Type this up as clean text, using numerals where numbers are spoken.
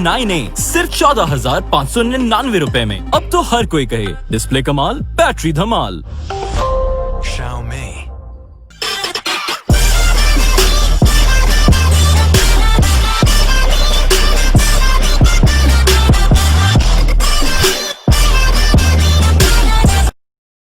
9A सिर्फ 14,599 रुपए में। अब तो हर कोई कहे डिस्प्ले कमाल, बैटरी धमाल। Xiaomi.